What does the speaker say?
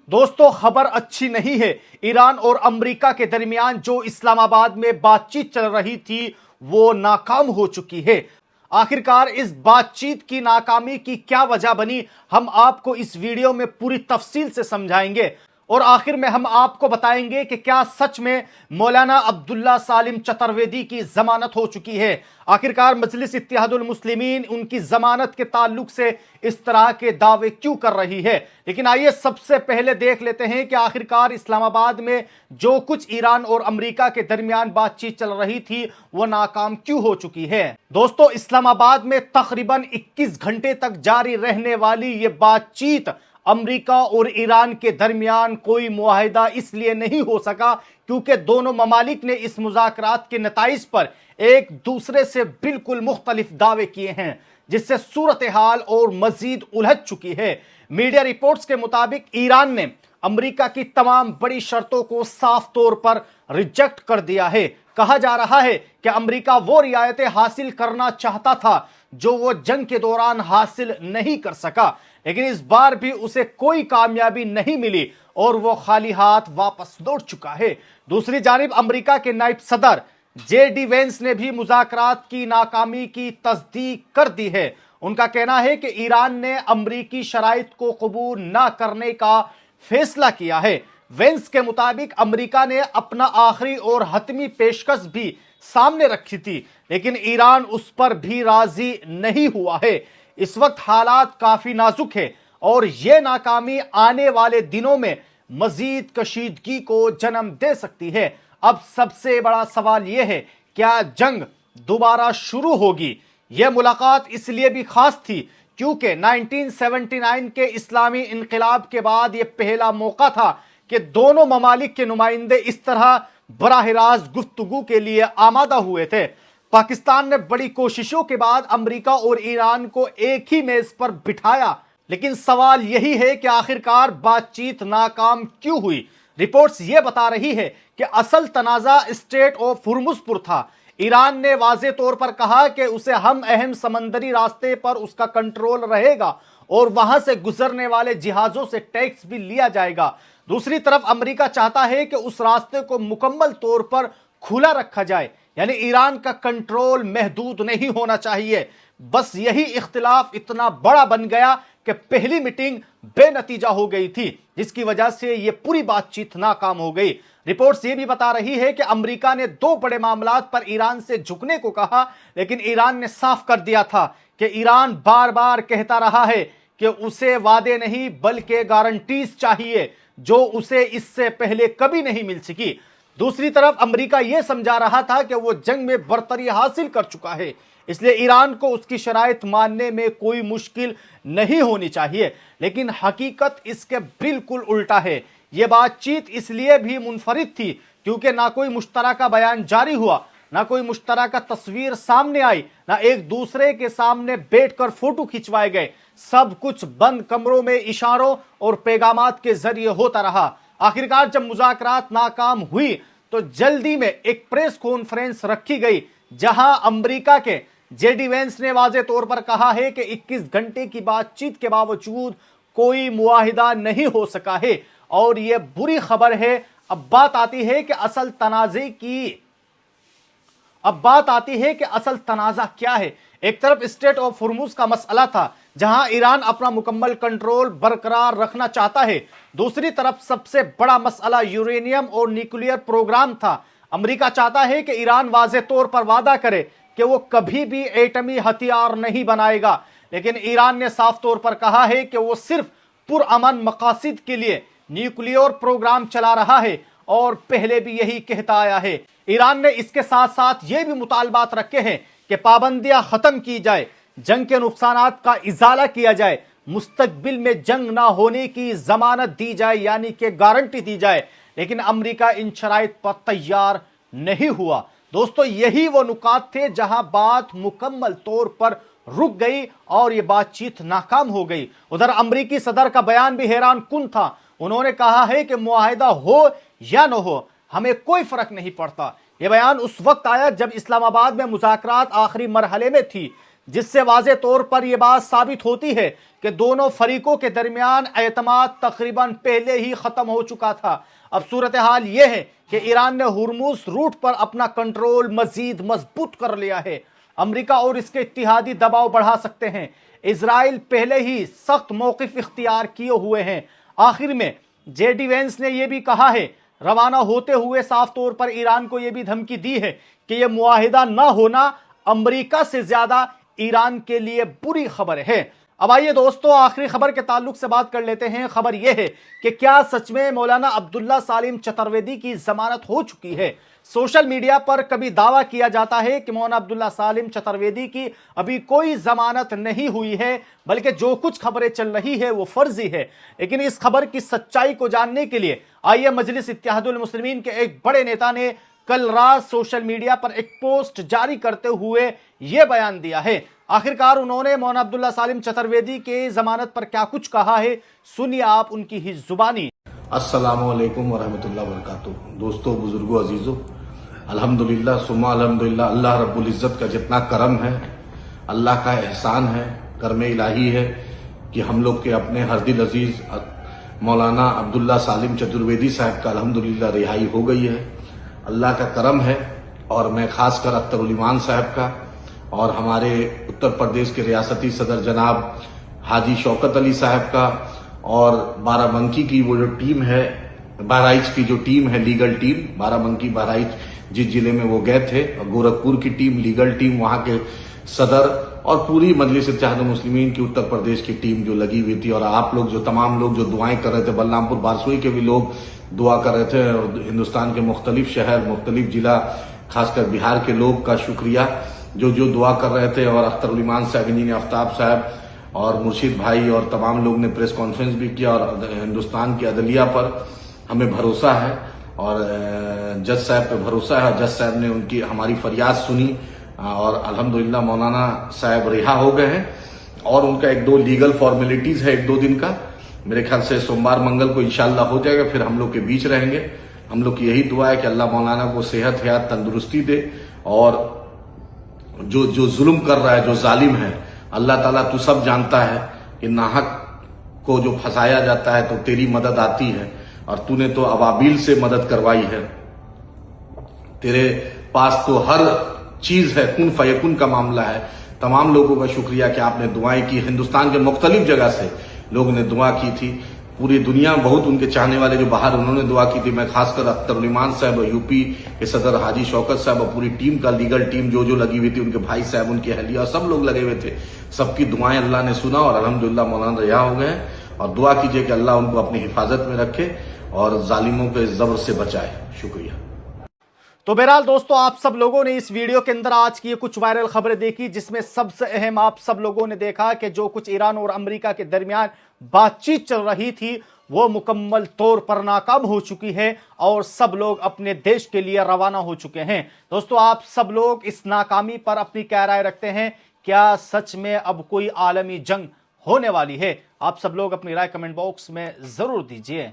दोस्तों, खबर अच्छी नहीं है। ईरान और अमेरिका के दरमियान जो इस्लामाबाद में बातचीत चल रही थी वो नाकाम हो चुकी है। आखिरकार इस बातचीत की नाकामी की क्या वजह बनी, हम आपको इस वीडियो में पूरी तफसील से समझाएंगे और आखिर में हम आपको बताएंगे कि क्या सच में मौलाना अब्दुल्ला सालिम चतुर्वेदी की जमानत हो चुकी है। आखिरकार मजलिस इत्तेहादुल मुस्लिमीन उनकी जमानत के ताल्लुक से इस तरह के दावे क्यों कर रही है। लेकिन आइए सबसे पहले देख लेते हैं कि आखिरकार इस्लामाबाद में जो कुछ ईरान और अमेरिका के दरमियान बातचीत चल रही थी वो नाकाम क्यों हो चुकी है। दोस्तों, इस्लामाबाद में तकरीबन 21 घंटे तक जारी रहने वाली ये बातचीत अमेरिका और ईरान के दरमियान कोई मुआहिदा इसलिए नहीं हो सका क्योंकि दोनों ममालिक ने इस मुज़ाकरात के नताइज पर एक दूसरे से बिल्कुल मुख्तलिफ दावे किए हैं, जिससे सूरत हाल और मजीद उलझ चुकी है। मीडिया रिपोर्ट्स के मुताबिक ईरान ने अमेरिका की तमाम बड़ी शर्तों को साफ तौर पर रिजेक्ट कर दिया है। कहा जा रहा है कि अमेरिका वो रियायतें हासिल करना चाहता था जो वो जंग के दौरान हासिल नहीं कर सका, लेकिन इस बार भी उसे कोई कामयाबी नहीं मिली और वो खाली हाथ वापस लौट चुका है। दूसरी जानिब अमेरिका के नायब सदर JD वेंस ने भी मुज़ाकरात की नाकामी की तस्दीक कर दी है। उनका कहना है कि ईरान ने अमरीकी शराइत को कबूल न करने का फैसला किया है। वेंस के मुताबिक अमेरिका ने अपना आखिरी और हतमी पेशकश भी सामने रखी थी, लेकिन ईरान उस पर भी राजी नहीं हुआ है। इस वक्त हालात काफी नाजुक है और यह नाकामी आने वाले दिनों में मजीद कशीदगी को जन्म दे सकती है। अब सबसे बड़ा सवाल यह है, क्या जंग दोबारा शुरू होगी। यह मुलाकात इसलिए भी खास थी क्योंकि 1979 के इस्लामी इनकलाब के बाद यह पहला मौका था कि दोनों ममालिक के नुमाइंदे इस तरह बराह रास्त गुफ्तगू के लिए आमादा हुए थे। पाकिस्तान ने बड़ी कोशिशों के बाद अमेरिका और ईरान को एक ही मेज पर बिठाया, लेकिन सवाल यही है कि आखिरकार बातचीत नाकाम क्यों हुई। रिपोर्ट्स ये बता रही है कि असल तनाज़ा स्ट्रेट ऑफ हुर्मुज़ पर था। ईरान ने वाज़े तौर पर कहा कि उसे हम अहम समंदरी रास्ते पर उसका कंट्रोल रहेगा और वहां से गुजरने वाले जहाजों से टैक्स भी लिया जाएगा। दूसरी तरफ अमेरिका चाहता है कि उस रास्ते को मुकम्मल तौर पर खुला रखा जाए, यानी ईरान का कंट्रोल महदूद नहीं होना चाहिए। बस यही इख्तिलाफ इतना बड़ा बन गया कि पहली मीटिंग बेनतीजा हो गई थी, जिसकी वजह से यह पूरी बातचीत नाकाम हो गई। रिपोर्ट्स ये भी बता रही है कि अमेरिका ने दो बड़े मामलात पर ईरान से झुकने को कहा, लेकिन ईरान ने साफ कर दिया था कि ईरान बार बार कहता रहा है कि उसे वादे नहीं बल्कि गारंटीज चाहिए जो उसे इससे पहले कभी नहीं मिल सकी। दूसरी तरफ अमेरिका यह समझा रहा था कि वो जंग में बरतरी हासिल कर चुका है, इसलिए ईरान को उसकी शराइत मानने में कोई मुश्किल नहीं होनी चाहिए। लेकिन हकीकत इसके बिल्कुल उल्टा है। यह बातचीत इसलिए भी मुनफरिद थी क्योंकि ना कोई मुश्तरका बयान जारी हुआ, ना कोई मुश्तरका तस्वीर सामने आई, ना एक दूसरे के सामने बैठकर फोटो खिंचवाए गए। सब कुछ बंद कमरों में इशारों और पैगामात के जरिए होता रहा। आखिरकार जब मुज़ाकरात नाकाम हुई तो जल्दी में एक प्रेस कॉन्फ्रेंस रखी गई, जहां अमेरिका के JD वेंस ने वाज़े तौर पर कहा है कि 21 घंटे की बातचीत के बावजूद कोई मुआहिदा नहीं हो सका है और यह बुरी खबर है। अब बात आती है कि असल तनाज़ा क्या है। एक तरफ स्ट्रेट ऑफ हुर्मुज़ का मसला था जहां ईरान अपना मुकम्मल कंट्रोल बरकरार रखना चाहता है। दूसरी तरफ सबसे बड़ा मसला यूरेनियम और न्यूक्लियर प्रोग्राम था। अमेरिका चाहता है कि ईरान वाज़े तौर पर वादा करे कि वो कभी भी एटमी हथियार नहीं बनाएगा, लेकिन ईरान ने साफ तौर पर कहा है कि वो सिर्फ पुरअमन मकासद के लिए न्यूक्लियर प्रोग्राम चला रहा है और पहले भी यही कहता आया है। ईरान ने इसके साथ साथ ये भी मुतालबात रखे हैं कि पाबंदियां खत्म की जाए, जंग के नुकसानात का इजाला किया जाए, मुस्तकबिल में जंग ना होने की जमानत दी जाए, यानी कि गारंटी दी जाए। लेकिन अमेरिका इन शराइत पर तैयार नहीं हुआ। दोस्तों, यही वो नुकात थे जहां बात मुकम्मल तौर पर रुक गई और ये बातचीत नाकाम हो गई। उधर अमेरिकी सदर का बयान भी हैरान कुन था। उन्होंने कहा है कि मुआहिदा हो या न हो हमें कोई फर्क नहीं पड़ता। यह बयान उस वक्त आया जब इस्लामाबाद में मुज़ाकरात आखिरी मरहले में थी, جس سے واضح طور پر یہ بات ثابت ہوتی ہے کہ دونوں فریقوں کے درمیان اعتماد تقریباً پہلے ہی ختم ہو چکا تھا۔ اب صورتحال یہ ہے کہ ایران نے ہرمز روٹ پر اپنا کنٹرول مزید مضبوط کر لیا ہے۔ امریکہ اور اس کے اتحادی دباؤ بڑھا سکتے ہیں۔ اسرائیل پہلے ہی سخت موقف اختیار کیے ہوئے ہیں۔ آخر میں جے ڈی وینس نے یہ بھی کہا ہے، روانہ ہوتے ہوئے صاف طور پر ایران کو یہ بھی دھمکی دی ہے کہ یہ معاہدہ نہ ہونا امریکہ سے زیادہ ایران کے لیے بری خبر ہے۔ اب آئیے دوستو آخری خبر کے تعلق سے بات کر لیتے ہیں۔ خبر یہ ہے کہ کیا سچ میں مولانا عبداللہ سالم چترویدی کی ضمانت ہو چکی ہے؟ سوشل میڈیا پر کبھی دعویٰ کیا جاتا ہے کہ مولانا عبداللہ سالم چترویدی کی ابھی کوئی ضمانت نہیں ہوئی ہے، بلکہ جو کچھ خبریں چل رہی ہے وہ فرضی ہے۔ لیکن اس خبر کی سچائی کو جاننے کے لیے آئیے مجلس اتحاد المسلمین کے ایک بڑے نیتا نے کل رات سوشل میڈیا پر ایک پوسٹ جاری کرتے ہوئے یہ بیان دیا ہے۔ آخرکار انہوں نے مولانا عبداللہ سالم چترویدی کے ضمانت پر کیا کچھ کہا ہے، سنیے آپ ان کی ہی زبانی۔ السلام علیکم ورحمۃ اللہ وبرکاتہ۔ دوستو، بزرگوں، عزیزوں، الحمدللہ ثم الحمدللہ، اللہ رب العزت کا جتنا کرم ہے، اللہ کا احسان ہے، کرم الہی ہے کہ ہم لوگ کے اپنے ہر دل عزیز مولانا عبداللہ سالم چترویدی صاحب کا الحمدللہ رہائی ہو گئی ہے۔ اللہ کا کرم ہے، اور میں خاص کر اختر الایمان صاحب کا اور ہمارے اتر پردیش کے ریاستی صدر جناب حاجی شوکت علی صاحب کا اور بارہ بنکی کی وہ جو ٹیم ہے، بہرائچ کی جو ٹیم ہے، لیگل ٹیم بارہ بنکی بہرائچ جس ضلع میں وہ گئے تھے، اور گورکھپور کی ٹیم، لیگل ٹیم وہاں کے صدر، اور پوری مجلس اتحاد المسلمین کی اتر پردیش کی ٹیم جو لگی ہوئی تھی، اور آپ لوگ جو تمام لوگ جو دعائیں کر رہے تھے، بلرام پور بارسوئی کے بھی لوگ دعا کر رہے تھے، اور ہندوستان کے مختلف شہر، مختلف ضلع، خاص کر بہار کے لوگ کا شکریہ جو دعا کر رہے تھے، اور اختر الایمان صاحب، انجینئر آفتاب صاحب اور مرشد بھائی اور تمام لوگ نے پریس کانفرنس بھی کیا، اور ہندوستان کی عدلیہ پر ہمیں بھروسہ ہے اور جج صاحب پہ بھروسہ ہے، اور جج صاحب نے ان کی ہماری فریاد سنی، اور الحمدللہ مولانا صاحب رہا ہو گئے ہیں، اور ان کا ایک دو لیگل فارمیلٹیز ہے ایک دو دن کا، میرے خیال سے سوموار منگل کو انشاءاللہ ہو جائے گا، پھر ہم لوگ کے بیچ رہیں گے۔ ہم لوگ کی یہی دعا ہے کہ اللہ مولانا کو صحت حیات تندرستی دے، اور جو ظلم کر رہا ہے، جو ظالم ہے، اللہ تعالیٰ تو سب جانتا ہے کہ ناحق کو جو پھنسایا جاتا ہے تو تیری مدد آتی ہے، اور تو نے تو ابابیل سے مدد کروائی ہے، تیرے پاس تو ہر چیز ہے، کن فیکن کا معاملہ ہے۔ تمام لوگوں کا شکریہ کہ آپ نے دعائیں کی، ہندوستان کے مختلف جگہ سے لوگوں نے دعا کی تھی، پوری دنیا بہت ان کے چاہنے والے جو باہر انہوں نے دعا کی تھی۔ میں خاص کر اختر الایمان صاحب اور یو پی کے صدر حاجی شوکت صاحب اور پوری ٹیم کا، لیگل ٹیم جو لگی ہوئی تھی، ان کے بھائی صاحب، ان کی اہلیہ، اور سب لوگ لگے ہوئے تھے، سب کی دعائیں اللہ نے سنا، اور الحمدللہ مولانا رہا ہو گئے ہیں، اور دعا کیجئے کہ اللہ ان کو اپنی حفاظت میں رکھے اور ظالموں کے زبر سے بچائے۔ شکریہ۔ تو بہرحال دوستو، آپ سب لوگوں نے اس ویڈیو کے اندر آج کی کچھ وائرل خبریں دیکھی، جس میں سب سے اہم آپ سب لوگوں نے دیکھا کہ جو کچھ ایران اور امریکہ کے درمیان بات چیت چل رہی تھی وہ مکمل طور پر ناکام ہو چکی ہے، اور سب لوگ اپنے دیش کے لیے روانہ ہو چکے ہیں۔ دوستو، آپ سب لوگ اس ناکامی پر اپنی کیا رائے رکھتے ہیں؟ کیا سچ میں اب کوئی عالمی جنگ ہونے والی ہے؟ آپ سب لوگ اپنی رائے کمنٹ باکس میں ضرور دیجئے۔